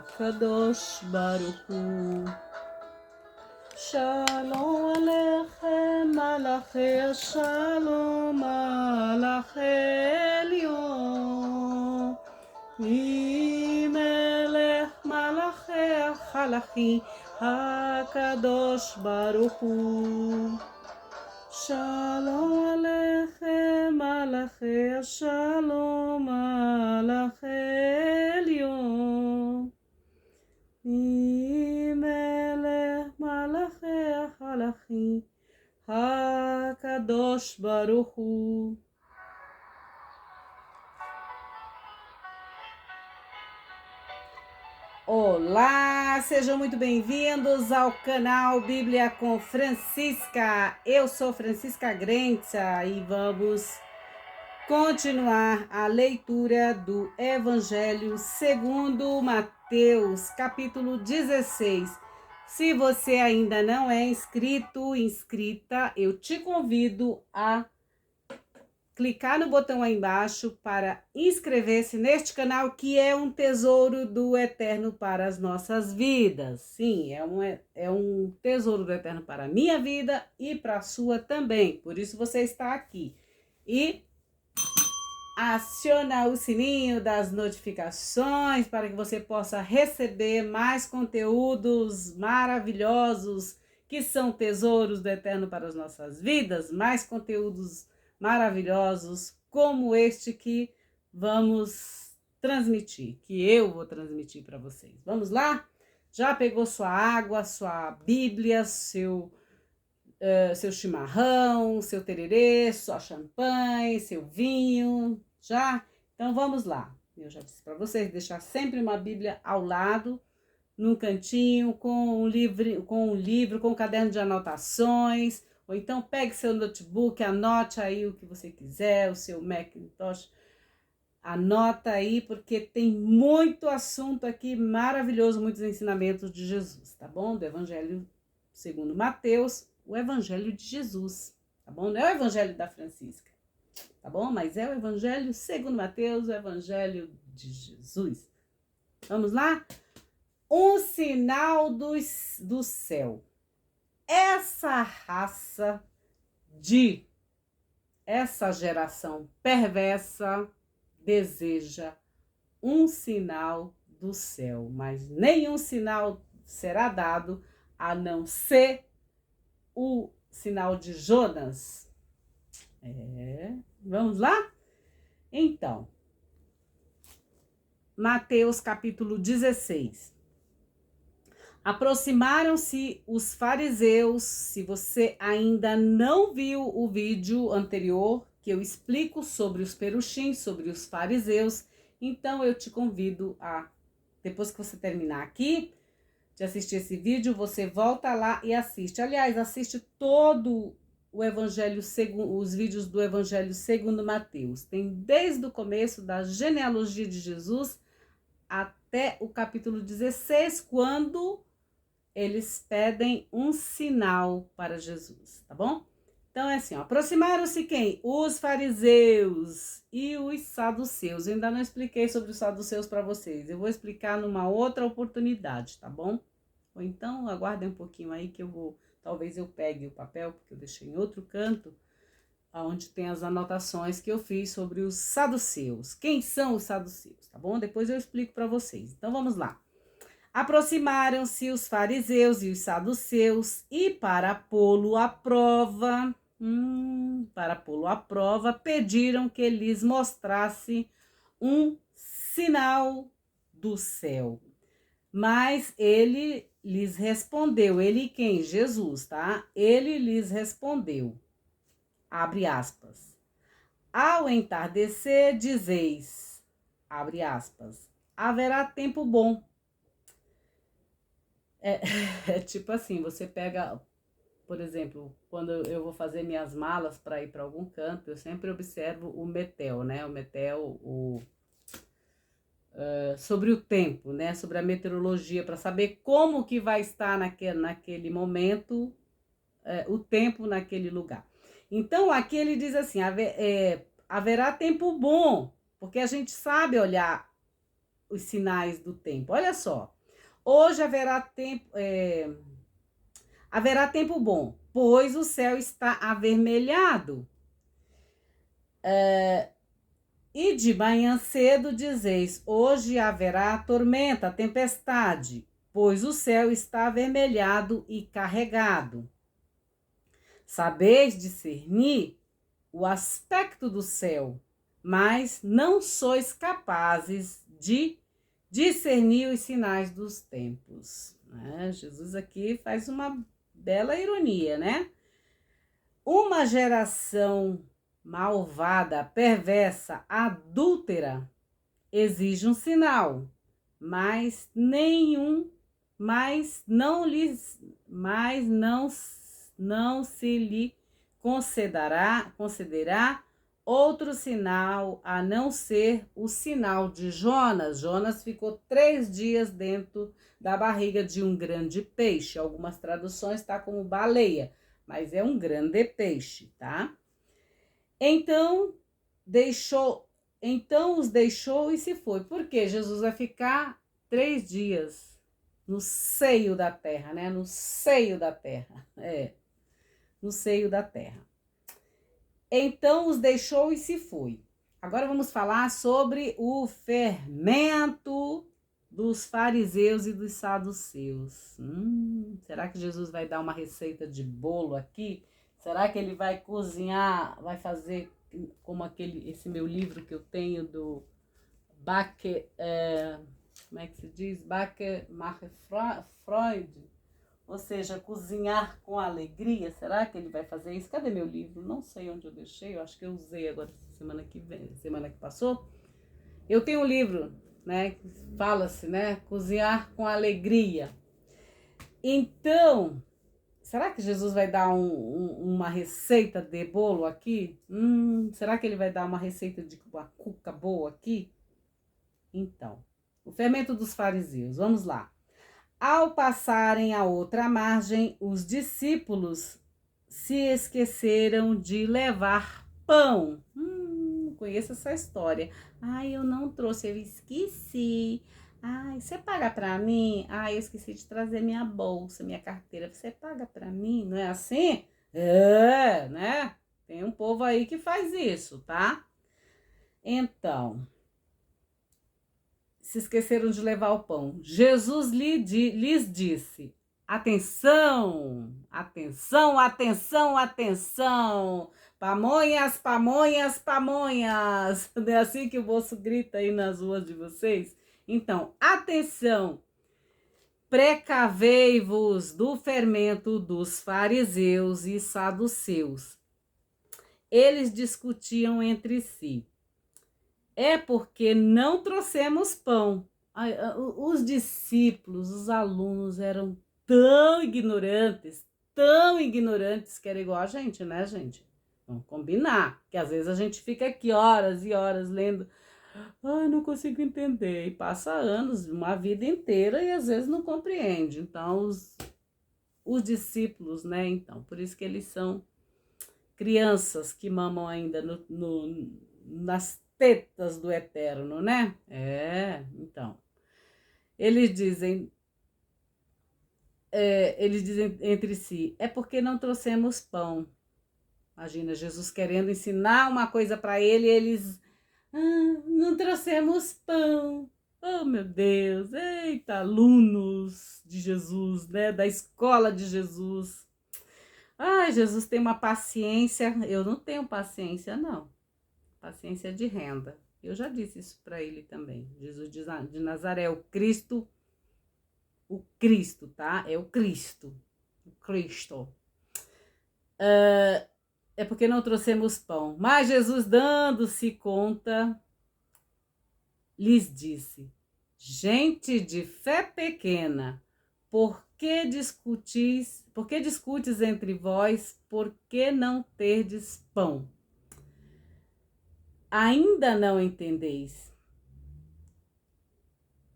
HaKadosh Baruch Hu. Shalom Aleichem Malachei Shalom Malachei Elyon Melech Malachei Halachi HaKadosh Baruch Hu. Shalom Aleichem Malachei Shalom Malachei Elyon Melech Malachei Halachi HaKadosh Baruch Hu. Olá, sejam muito bem-vindos ao canal Bíblia com Francisca. Eu sou Francisca Grenza e vamos continuar a leitura do Evangelho segundo Mateus, capítulo 16. Se você ainda não é inscrito, inscrita, eu te convido a clicar no botão aí embaixo para inscrever-se neste canal, que é um tesouro do Eterno para as nossas vidas. Sim, é um tesouro do Eterno para a minha vida e para a sua também. Por isso você está aqui. E aciona o sininho das notificações para que você possa receber mais conteúdos maravilhosos que são tesouros do Eterno para as nossas vidas, mais conteúdos maravilhosos como este que vamos transmitir, que eu vou transmitir para vocês. Vamos lá? Já pegou sua água, sua Bíblia, seu chimarrão, seu tererê, sua champanhe, seu vinho, já? Então vamos lá. Eu já disse para vocês deixar sempre uma Bíblia ao lado, num cantinho, com um livro, com um caderno de anotações, ou então pegue seu notebook, anote aí o que você quiser, o seu Macintosh, anota aí, porque tem muito assunto aqui maravilhoso, muitos ensinamentos de Jesus, tá bom? Do Evangelho segundo Mateus, o Evangelho de Jesus, tá bom? Não é o Evangelho da Francisca, tá bom? Mas é o Evangelho segundo Mateus, o Evangelho de Jesus. Vamos lá? Um sinal do céu. Essa geração perversa deseja um sinal do céu, mas nenhum sinal será dado a não ser o sinal de Jonas. Vamos lá? Então, Mateus capítulo 16. Aproximaram-se os fariseus. Se você ainda não viu o vídeo anterior, que eu explico sobre os perushim, sobre os fariseus, então eu te convido a, depois que você terminar aqui de assistir esse vídeo, você volta lá e assiste. Aliás, assiste todo o Evangelho segundo os vídeos do Evangelho segundo Mateus. Tem desde o começo da genealogia de Jesus até o capítulo 16, quando eles pedem um sinal para Jesus, tá bom? Então é assim, ó, aproximaram-se quem? Os fariseus e os saduceus. Eu ainda não expliquei sobre os saduceus para vocês. Eu vou explicar numa outra oportunidade, tá bom? Ou então aguardem um pouquinho aí que talvez eu pegue o papel, porque eu deixei em outro canto, onde tem as anotações que eu fiz sobre os saduceus. Quem são os saduceus, tá bom? Depois eu explico para vocês. Então vamos lá. Aproximaram-se os fariseus e os saduceus e para pô-lo à prova, pediram que lhes mostrasse um sinal do céu. Mas ele lhes respondeu, ele quem? Jesus, tá? Ele lhes respondeu, abre aspas, ao entardecer dizeis, abre aspas, haverá tempo bom. É tipo assim, você pega, por exemplo, quando eu vou fazer minhas malas para ir para algum canto, eu sempre observo o Metel, né? O Metel, sobre o tempo, né? Sobre a meteorologia, para saber como que vai estar naquele momento, o tempo naquele lugar. Então, aqui ele diz assim, haverá tempo bom, porque a gente sabe olhar os sinais do tempo. Olha só. Hoje haverá tempo bom, pois o céu está avermelhado. E de manhã cedo dizeis, hoje haverá tormenta, tempestade, pois o céu está avermelhado e carregado. Sabeis discernir o aspecto do céu, mas não sois capazes de discernir os sinais dos tempos. Jesus aqui faz uma bela ironia, né? Uma geração malvada, perversa, adúltera, exige um sinal, mas não se lhe concederá outro sinal a não ser o sinal de Jonas. Jonas ficou 3 dias dentro da barriga de um grande peixe. Algumas traduções está como baleia, mas é um grande peixe, tá? Então os deixou e se foi. Porque Jesus vai ficar 3 dias no seio da terra, né? No seio da terra, no seio da terra. Então os deixou e se foi. Agora vamos falar sobre o fermento dos fariseus e dos saduceus. Será que Jesus vai dar uma receita de bolo aqui? Será que ele vai cozinhar, vai fazer como esse meu livro que eu tenho do Backe, como é que se diz? Backe mache Freud, ou seja, cozinhar com alegria. Será que ele vai fazer isso? Cadê meu livro? Não sei onde eu deixei, eu acho que eu usei agora semana que passou. Eu tenho um livro, né, que fala-se, né, cozinhar com alegria. Então, será que Jesus vai dar uma receita de bolo aqui? Será que ele vai dar uma receita de uma cuca boa aqui? Então, o fermento dos fariseus, vamos lá. Ao passarem a outra margem, os discípulos se esqueceram de levar pão. Conheço essa história. Ai, eu não trouxe, eu esqueci. Ai, você paga pra mim? Ai, eu esqueci de trazer minha bolsa, minha carteira. Você paga pra mim? Não é assim? Né? Tem um povo aí que faz isso, tá? Então, se esqueceram de levar o pão. Jesus lhes disse: atenção, atenção, atenção, atenção. Pamonhas, pamonhas, pamonhas. Não é assim que o moço grita aí nas ruas de vocês? Então, atenção. Precavei-vos do fermento dos fariseus e saduceus. Eles discutiam entre si. É porque não trouxemos pão. Os discípulos, os alunos eram tão ignorantes que era igual a gente, né, gente? Vamos combinar, que às vezes a gente fica aqui horas e horas lendo. Ai, não consigo entender. E passa anos, uma vida inteira e às vezes não compreende. Então, os discípulos, né? Então, por isso que eles são crianças que mamam ainda nas tetas do eterno, né? Então. Eles dizem entre si, é porque não trouxemos pão. Imagina, Jesus querendo ensinar uma coisa para eles, não trouxemos pão. Oh, meu Deus, eita, alunos de Jesus, né? Da escola de Jesus. Ai, Jesus tem uma paciência, eu não tenho paciência, não. Paciência de renda. Eu já disse isso para ele também. Jesus de Nazaré, o Cristo, tá? É o Cristo. O Cristo. É porque não trouxemos pão. Mas Jesus, dando-se conta, lhes disse: gente de fé pequena, por que discutes entre vós, por que não terdes pão? Ainda não entendeis?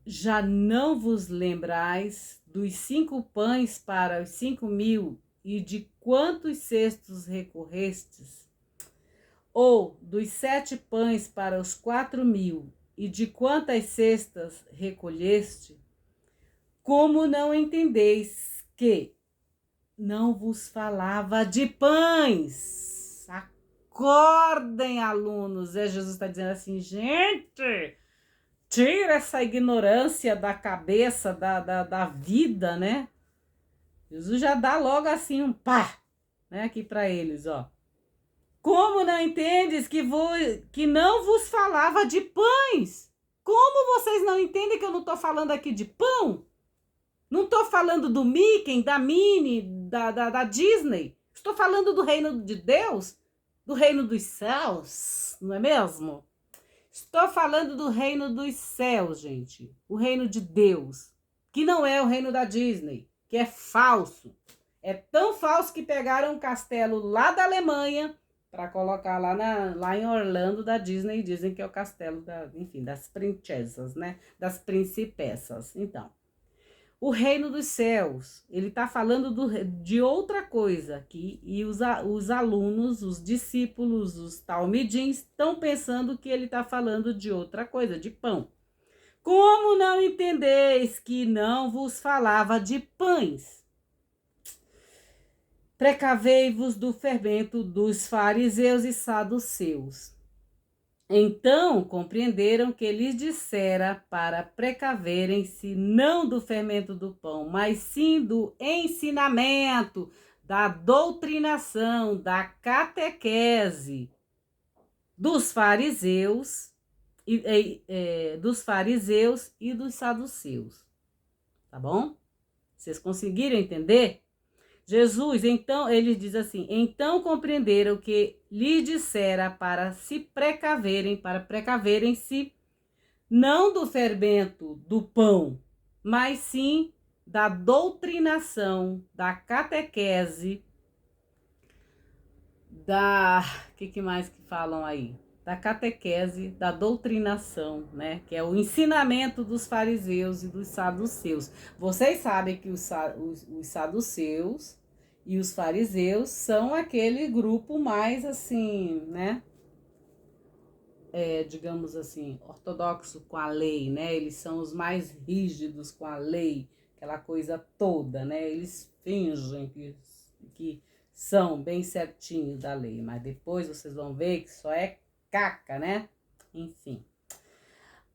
Já não vos lembrais dos 5 pães para os 5.000 e de quantos cestos recorrestes? Ou dos 7 pães para os 4.000 e de quantas cestas recolheste? Como não entendeis que não vos falava de pães? Acordem, alunos. Jesus está dizendo assim, gente, tira essa ignorância da cabeça, da vida, né? Jesus já dá logo assim um pá, né, aqui para eles, ó. Como não entendes que não vos falava de pães? Como vocês não entendem que eu não estou falando aqui de pão? Não estou falando do Mickey, da Minnie, da Disney. Estou falando do reino de Deus, do reino dos céus, não é mesmo? Estou falando do reino dos céus, gente. O reino de Deus, que não é o reino da Disney, que é falso. É tão falso que pegaram um castelo lá da Alemanha para colocar lá em Orlando da Disney. Dizem que é o castelo das princesas, né? Das principessas. Então, o reino dos céus, ele está falando de outra coisa aqui, e os alunos, os discípulos, os talmidins, estão pensando que ele está falando de outra coisa, de pão. Como não entendeis que não vos falava de pães? Precavei-vos do fermento dos fariseus e saduceus. Então compreenderam que lhes dissera para precaverem-se não do fermento do pão, mas sim do ensinamento, da doutrinação, da catequese dos fariseus e dos saduceus. Tá bom? Vocês conseguiram entender? Jesus, então, ele diz assim, então compreenderam que lhe dissera para precaverem-se, não do fermento do pão, mas sim da doutrinação, da catequese, que mais que falam aí? Da catequese, da doutrinação, né? Que é o ensinamento dos fariseus e dos saduceus. Vocês sabem que os saduceus e os fariseus são aquele grupo mais assim, né? Digamos assim, ortodoxo com a lei, né? Eles são os mais rígidos com a lei, aquela coisa toda, né? Eles fingem que são bem certinhos da lei, mas depois vocês vão ver que só é caca, né? Enfim.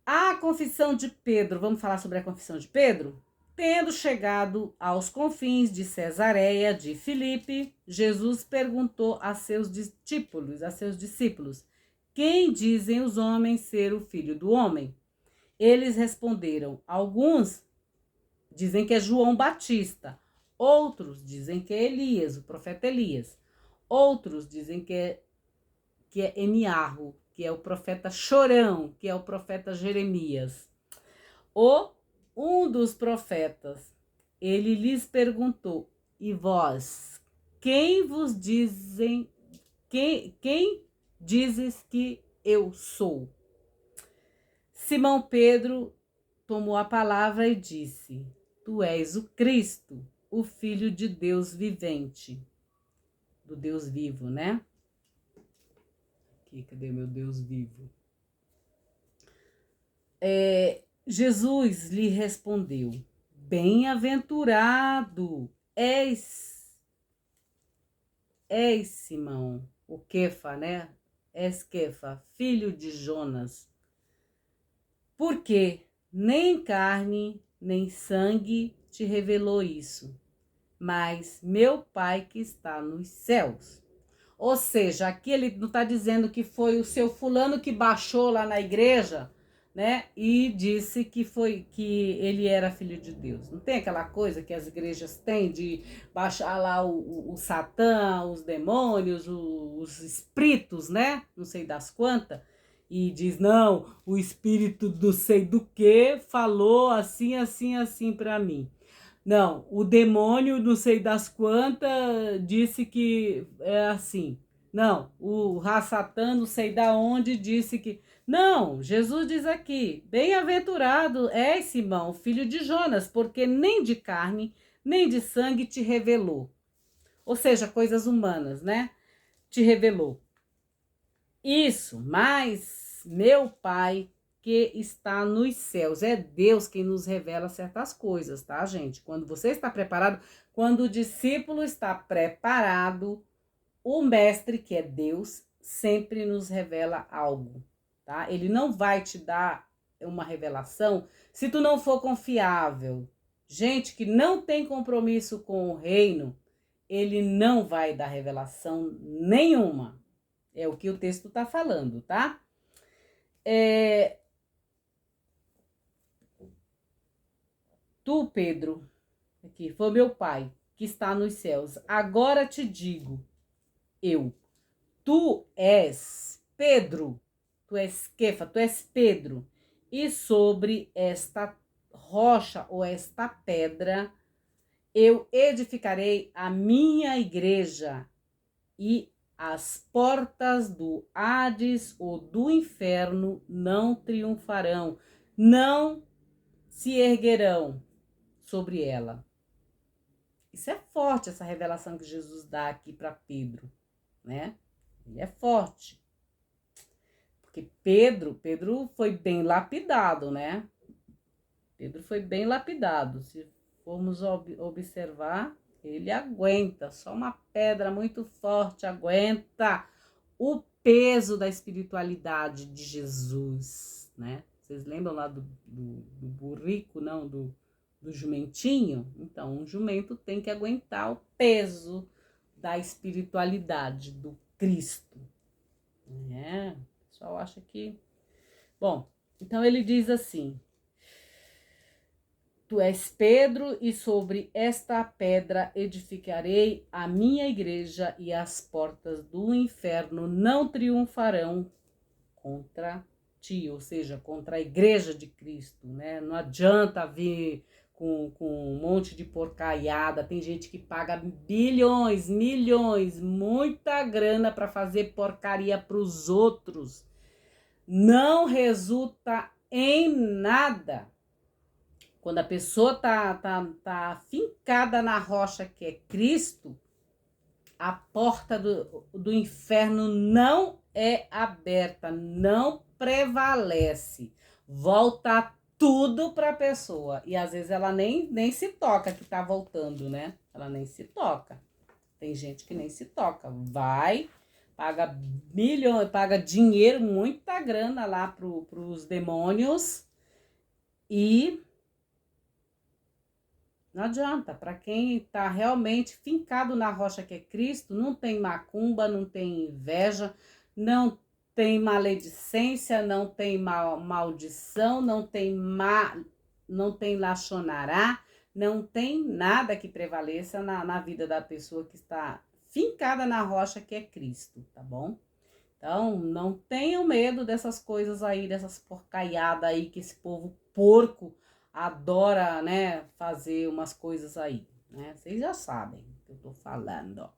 A confissão de Pedro, vamos falar sobre a confissão de Pedro? Tendo chegado aos confins de Cesareia de Filipe, Jesus perguntou a seus discípulos, quem dizem os homens ser o filho do homem? Eles responderam, alguns dizem que é João Batista, outros dizem que é Elias, o profeta Elias, outros dizem que é Eniarro, que é o profeta Chorão, que é o profeta Jeremias. Um dos profetas, ele lhes perguntou, e vós, quem vos dizem, quem dizes que eu sou? Simão Pedro tomou a palavra e disse, tu és o Cristo, o Filho de Deus vivente, do Deus vivo, né? Cadê meu Deus vivo? Jesus lhe respondeu, bem-aventurado és Simão, o Quefa, né? És Quefa, filho de Jonas, porque nem carne nem sangue te revelou isso, mas meu Pai que está nos céus. Ou seja, aqui ele não está dizendo que foi o seu fulano que baixou lá na igreja, né? E disse que ele era filho de Deus. Não tem aquela coisa que as igrejas têm de baixar lá o Satã, os demônios, os espíritos, né? Não sei das quantas. E diz, não, o espírito do sei do que falou assim, assim, assim para mim. Não, o demônio, não sei das quantas, disse que é assim. Não, o Satã, não sei da onde, disse que... Não, Jesus diz aqui, bem-aventurado és Simão, filho de Jonas, porque nem de carne, nem de sangue te revelou. Ou seja, coisas humanas, né? Te revelou. Isso, mas meu Pai que está nos céus. É Deus quem nos revela certas coisas, tá, gente? Quando você está preparado, quando o discípulo está preparado, o mestre, que é Deus, sempre nos revela algo, tá? Ele não vai te dar uma revelação se tu não for confiável. Gente que não tem compromisso com o reino, ele não vai dar revelação nenhuma. É o que o texto tá falando, tá? Tu, Pedro, aqui, foi meu pai, que está nos céus. Agora te digo, eu, tu és Pedro, tu és Kefa, tu és Pedro, e sobre esta rocha ou esta pedra eu edificarei a minha igreja, e as portas do Hades ou do inferno não triunfarão, não se erguerão sobre ela. Isso é forte, essa revelação que Jesus dá aqui para Pedro, né? Ele é forte. Porque Pedro foi bem lapidado, né? Pedro foi bem lapidado. Se formos observar, ele aguenta. Só uma pedra muito forte aguenta o peso da espiritualidade de Jesus, né? Vocês lembram lá do burrico, não? Do jumentinho? Então, um jumento tem que aguentar o peso da espiritualidade do Cristo. O pessoal acha que... Bom, então ele diz assim: tu és Pedro, e sobre esta pedra edificarei a minha igreja, e as portas do inferno não triunfarão contra ti, ou seja, contra a igreja de Cristo, né? Não adianta vir com um monte de porcaiada. Tem gente que paga bilhões, milhões, muita grana para fazer porcaria para os outros. Não resulta em nada. Quando a pessoa tá fincada na rocha que é Cristo, a porta do inferno não é aberta, não prevalece. Volta tudo para a pessoa. E às vezes ela nem se toca que tá voltando, né? Ela nem se toca. Tem gente que nem se toca. Vai, paga milhões, paga dinheiro, muita grana lá pros demônios, e não adianta. Para quem está realmente fincado na rocha que é Cristo, não tem macumba, não tem inveja, não tem maledicência, não tem maldição, não tem lachonará, não tem nada que prevaleça na vida da pessoa que está fincada na rocha que é Cristo, tá bom? Então, não tenham medo dessas coisas aí, dessas porcaiadas aí que esse povo porco adora, né, fazer umas coisas aí, né? Vocês já sabem o que eu tô falando, ó.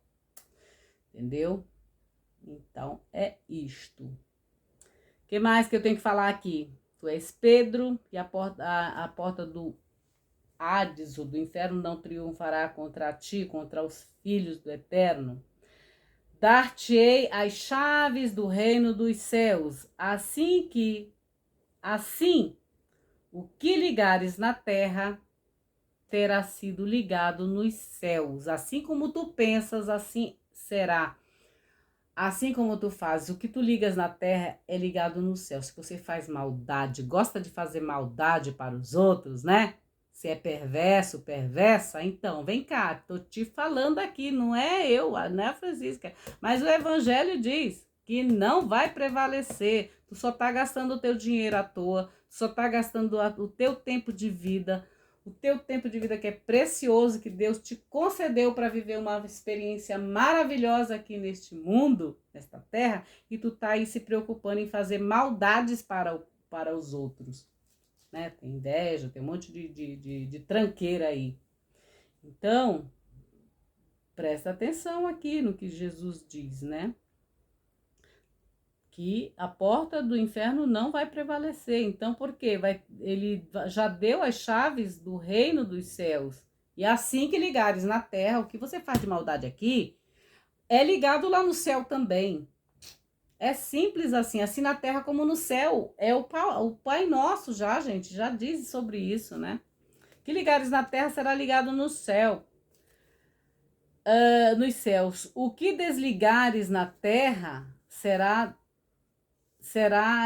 Entendeu? Então, é isto. O que mais que eu tenho que falar aqui? Tu és Pedro, e a porta do Hades, ou do inferno, não triunfará contra ti, contra os filhos do Eterno. Dar-te-ei as chaves do reino dos céus, assim o que ligares na terra terá sido ligado nos céus. Assim como tu pensas, assim será. Assim como tu fazes, o que tu ligas na terra é ligado no céu. Se você faz maldade, gosta de fazer maldade para os outros, né? Se é perverso, perversa, então vem cá, tô te falando aqui, não é eu, não é a Francisca, mas o evangelho diz que não vai prevalecer. Tu só tá gastando o teu dinheiro à toa, só tá gastando o teu tempo de vida, o teu tempo de vida que é precioso, que Deus te concedeu para viver uma experiência maravilhosa aqui neste mundo, nesta terra, e tu tá aí se preocupando em fazer maldades para os outros. Né? Tem inveja, tem um monte de tranqueira aí. Então, presta atenção aqui no que Jesus diz, né? Que a porta do inferno não vai prevalecer. Então, por quê? Ele já deu as chaves do reino dos céus. E assim que ligares na terra, o que você faz de maldade aqui é ligado lá no céu também. É simples assim na terra como no céu. É o Pai Nosso já, gente, já diz sobre isso, né? Que ligares na terra será ligado no céu, nos céus. O que desligares na terra será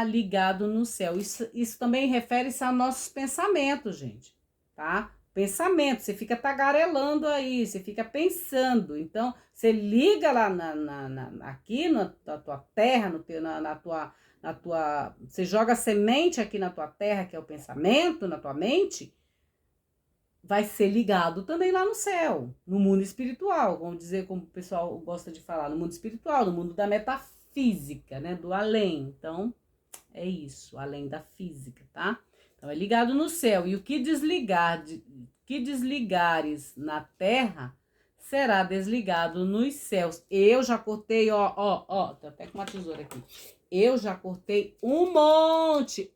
ligado no céu. Isso também refere-se a nossos pensamentos, gente, tá? Pensamento, você fica tagarelando aí, você fica pensando. Então, você liga lá aqui na tua terra, você joga semente aqui na tua terra, que é o pensamento, na tua mente, vai ser ligado também lá no céu, no mundo espiritual, vamos dizer como o pessoal gosta de falar, no mundo espiritual, no mundo da metafísica, né, do além. Então, é isso, além da física, tá? Então, é ligado no céu. E o que desligares na terra, será desligado nos céus. Eu já cortei, ó, tô até com uma tesoura aqui. Eu já cortei um monte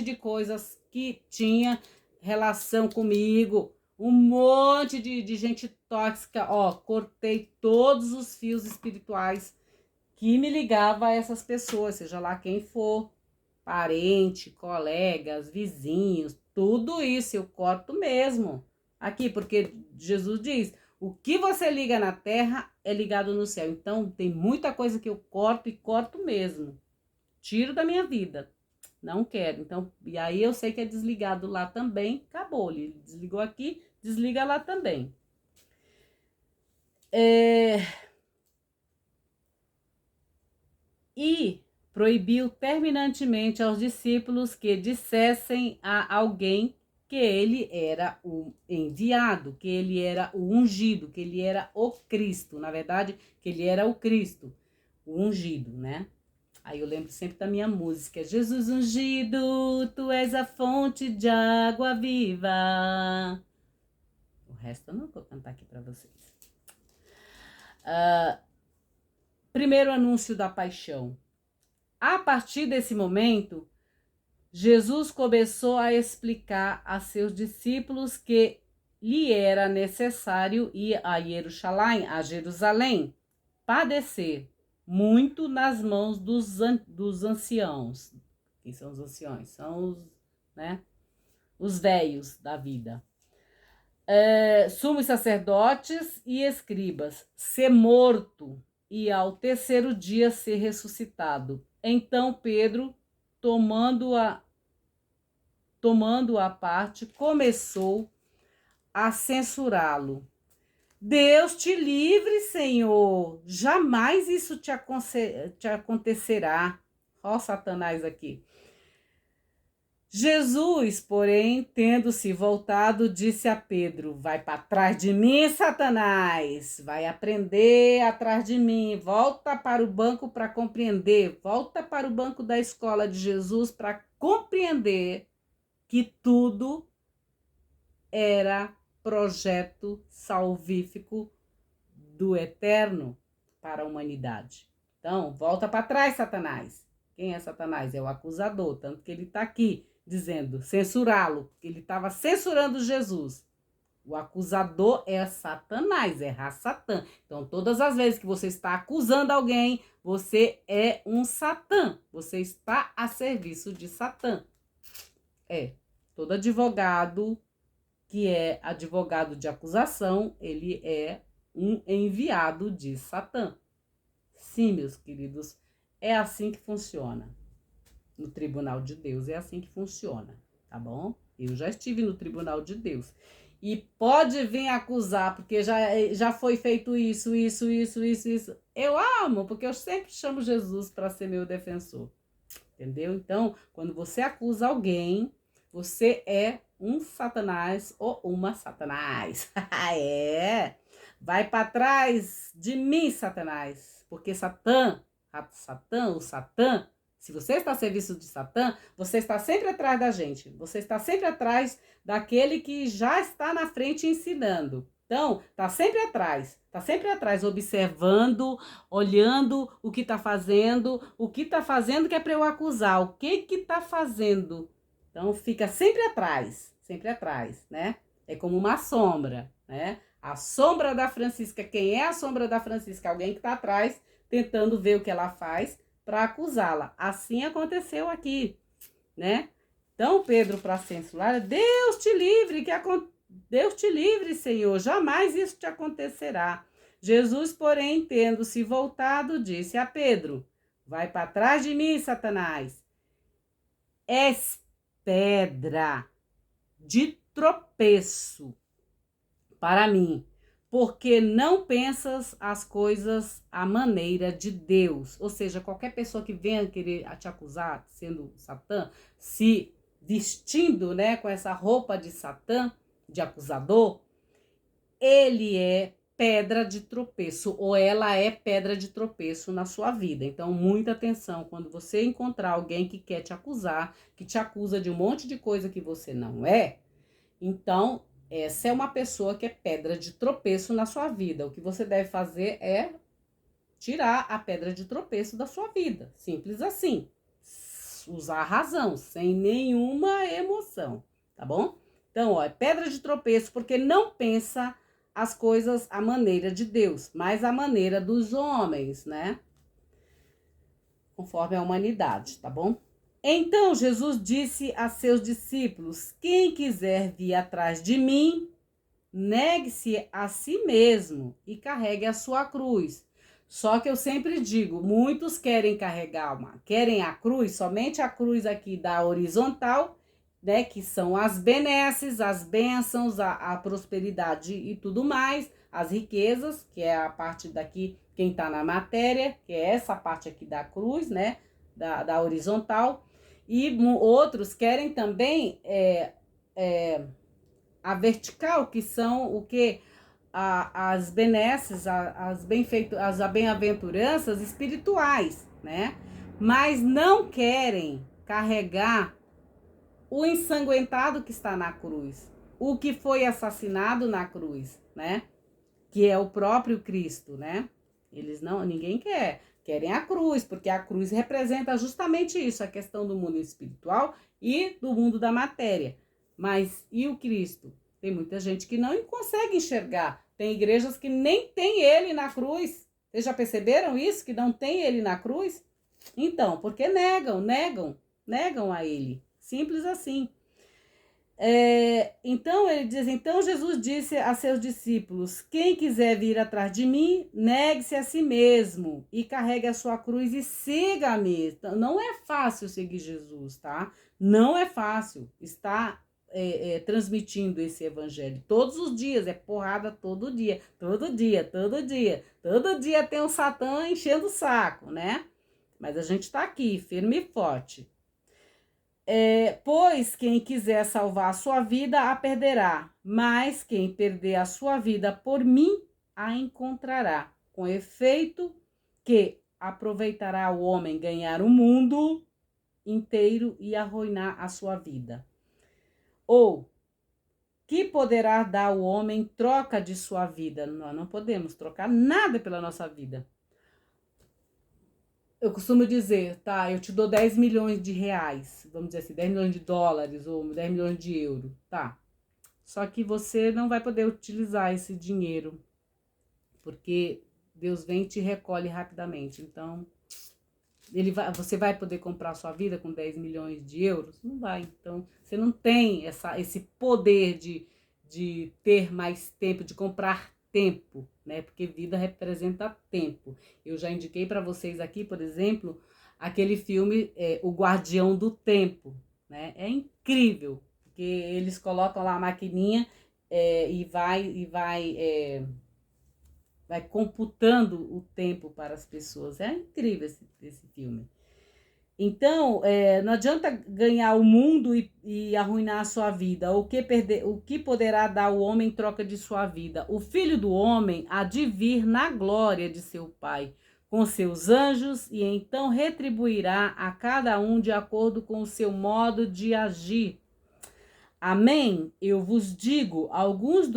de coisas que tinha relação comigo, um monte de gente tóxica, ó, cortei todos os fios espirituais que me ligava a essas pessoas, seja lá quem for, parente, colegas, vizinhos, tudo isso eu corto mesmo. Aqui, porque Jesus diz, o que você liga na terra é ligado no céu. Então, tem muita coisa que eu corto e corto mesmo. Tiro da minha vida. Não quero. Então, e aí eu sei que é desligado lá também. Acabou. Ele desligou aqui, desliga lá também. E proibiu terminantemente aos discípulos que dissessem a alguém que ele era o enviado, que ele era o ungido, que ele era o Cristo. Na verdade, que ele era o Cristo, o ungido, né? Aí eu lembro sempre da minha música, Jesus ungido, tu és a fonte de água viva. O resto eu não vou cantar aqui para vocês. Primeiro anúncio da paixão. A partir desse momento, Jesus começou a explicar a seus discípulos que lhe era necessário ir a Jerusalém, padecer muito nas mãos dos anciãos. Quem são os anciões? São os velhos da vida. Sumos sacerdotes e escribas, ser morto e ao terceiro dia ser ressuscitado. Então Pedro, tomando-a parte, começou a censurá-lo. Deus te livre, Senhor, jamais isso te acontecerá. Ó Satanás aqui. Jesus, porém, tendo-se voltado, disse a Pedro, vai para trás de mim, Satanás, vai aprender atrás de mim, volta para o banco para compreender, volta para o banco da escola de Jesus para compreender que tudo era projeto salvífico do Eterno para a humanidade. Então, volta para trás, Satanás. Quem é Satanás? É o acusador, tanto que ele está aqui dizendo, censurá-lo, ele estava censurando Jesus. O acusador é Satanás, é Satã. Então, todas as vezes que você está acusando alguém, você é um Satã. Você está a serviço de Satã. Todo advogado que é advogado de acusação, ele é um enviado de Satã. Sim, meus queridos, é assim que funciona. No tribunal de Deus é assim que funciona, tá bom? Eu já estive no tribunal de Deus. E pode vir acusar, porque já foi feito isso. Eu amo, porque eu sempre chamo Jesus para ser meu defensor. Entendeu? Então, quando você acusa alguém, você é um Satanás ou uma Satanás. Vai para trás de mim, Satanás. Porque Satã, o Satã, se você está a serviço de Satã, você está sempre atrás da gente. Você está sempre atrás daquele que já está na frente ensinando. Então, tá sempre atrás, observando, olhando o que tá fazendo que é para eu acusar, o que tá fazendo. Então, fica sempre atrás, né? É como uma sombra, né? A sombra da Francisca, quem é a sombra da Francisca? Alguém que tá atrás tentando ver o que ela faz para acusá-la. Assim aconteceu aqui, né? Então, Pedro, para censurar, Deus te livre, Deus te livre, Senhor, jamais isso te acontecerá. Jesus, porém, tendo-se voltado, disse a Pedro: vai para trás de mim, Satanás. És pedra de tropeço para mim, porque não pensas as coisas à maneira de Deus. Ou seja, qualquer pessoa que venha querer te acusar, sendo Satã, se vestindo, né, com essa roupa de Satã, de acusador, ele é pedra de tropeço, ou ela é pedra de tropeço na sua vida. Então, muita atenção quando você encontrar alguém que quer te acusar, que te acusa de um monte de coisa que você não é. Então, essa é uma pessoa que é pedra de tropeço na sua vida. O que você deve fazer é tirar a pedra de tropeço da sua vida. Simples assim. Usar a razão, sem nenhuma emoção, tá bom? Então, ó, é pedra de tropeço porque não pensa as coisas à maneira de Deus, mas à maneira dos homens, né? Conforme a humanidade, tá bom? Então Jesus disse a seus discípulos: quem quiser vir atrás de mim, negue-se a si mesmo e carregue a sua cruz. Só que eu sempre digo, muitos querem querem a cruz, somente a cruz aqui da horizontal, né, que são as benesses, as bênçãos, a prosperidade e tudo mais, as riquezas, que é a parte daqui, quem tá na matéria, que é essa parte aqui da cruz, né, da horizontal. E outros querem também a vertical, que são o que? As benesses, as bem-aventuranças espirituais, né? Mas não querem carregar o ensanguentado que está na cruz, o que foi assassinado na cruz, né? Que é o próprio Cristo, né? Ninguém querem a cruz, porque a cruz representa justamente isso, a questão do mundo espiritual e do mundo da matéria. Mas e o Cristo? Tem muita gente que não consegue enxergar. Tem igrejas que nem tem ele na cruz. Vocês já perceberam isso? Que não tem ele na cruz? Então, porque negam a ele. Simples assim. Então ele diz, então Jesus disse a seus discípulos: quem quiser vir atrás de mim, negue-se a si mesmo e carregue a sua cruz e siga-me. Então, não é fácil seguir Jesus, tá? Não é fácil estar transmitindo esse evangelho todos os dias, é porrada todo dia, todo dia, todo dia. Todo dia tem um Satã enchendo o saco, né? Mas a gente tá aqui, firme e forte. Pois quem quiser salvar a sua vida, a perderá. Mas quem perder a sua vida por mim, a encontrará. Com efeito, que aproveitará o homem ganhar o mundo inteiro e arruinar a sua vida. Ou, que poderá dar o homem em troca de sua vida? Nós não podemos trocar nada pela nossa vida. Eu costumo dizer, tá, eu te dou 10 milhões de reais, vamos dizer assim, 10 milhões de dólares ou 10 milhões de euros, tá. Só que você não vai poder utilizar esse dinheiro, porque Deus vem e te recolhe rapidamente. Então, você vai poder comprar a sua vida com 10 milhões de euros? Não vai. Então, você não tem esse poder de ter mais tempo, de comprar tempo, né? Porque vida representa tempo. Eu já indiquei para vocês aqui, por exemplo, aquele filme O Guardião do Tempo, né? É incrível, porque eles colocam lá a maquininha e vai computando o tempo para as pessoas. É incrível esse filme. Então, não adianta ganhar o mundo e arruinar a sua vida. O que poderá dar o homem em troca de sua vida? O filho do homem há de vir na glória de seu Pai, com seus anjos, e então retribuirá a cada um de acordo com o seu modo de agir. Amém? Eu vos digo, alguns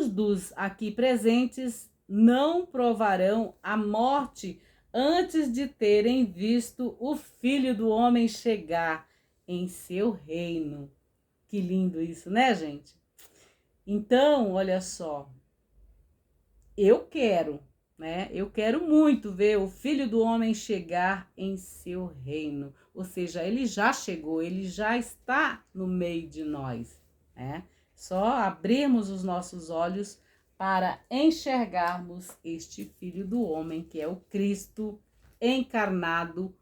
dos aqui presentes não provarão a morte antes de terem visto o Filho do Homem chegar em seu reino. Que lindo isso, né, gente? Então, olha só, eu quero né? Eu quero muito ver o Filho do Homem chegar em seu reino. Ou seja, ele já chegou, ele já está no meio de nós, né? Só abrirmos os nossos olhos para enxergarmos este Filho do Homem, que é o Cristo encarnado,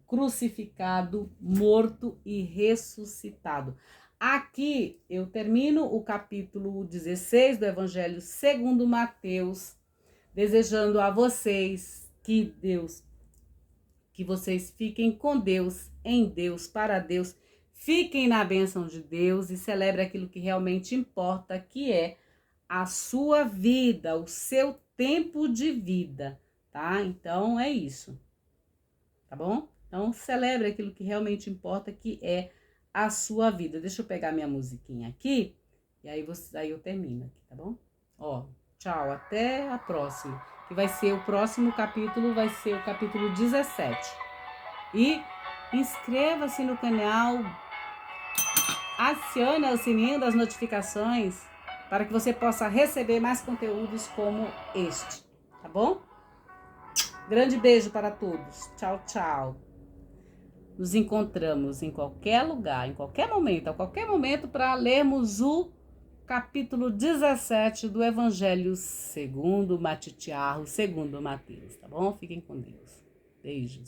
crucificado, morto e ressuscitado. Aqui eu termino o capítulo 16 do Evangelho segundo Mateus, desejando a vocês que vocês fiquem com Deus, em Deus, para Deus, fiquem na bênção de Deus e celebrem aquilo que realmente importa, que é a sua vida, o seu tempo de vida, tá? Então é isso, tá bom? Então celebre aquilo que realmente importa, que é a sua vida. Deixa eu pegar minha musiquinha aqui e aí eu termino aqui, tá bom? Ó, tchau, até a próxima. Que vai ser o próximo capítulo, vai ser o capítulo 17. E inscreva-se no canal, acione o sininho das notificações para que você possa receber mais conteúdos como este, tá bom? Grande beijo para todos. Tchau, tchau. Nos encontramos em qualquer lugar, em qualquer momento, a qualquer momento, para lermos o capítulo 17 do Evangelho segundo Matitiarro, segundo Mateus, tá bom? Fiquem com Deus. Beijos.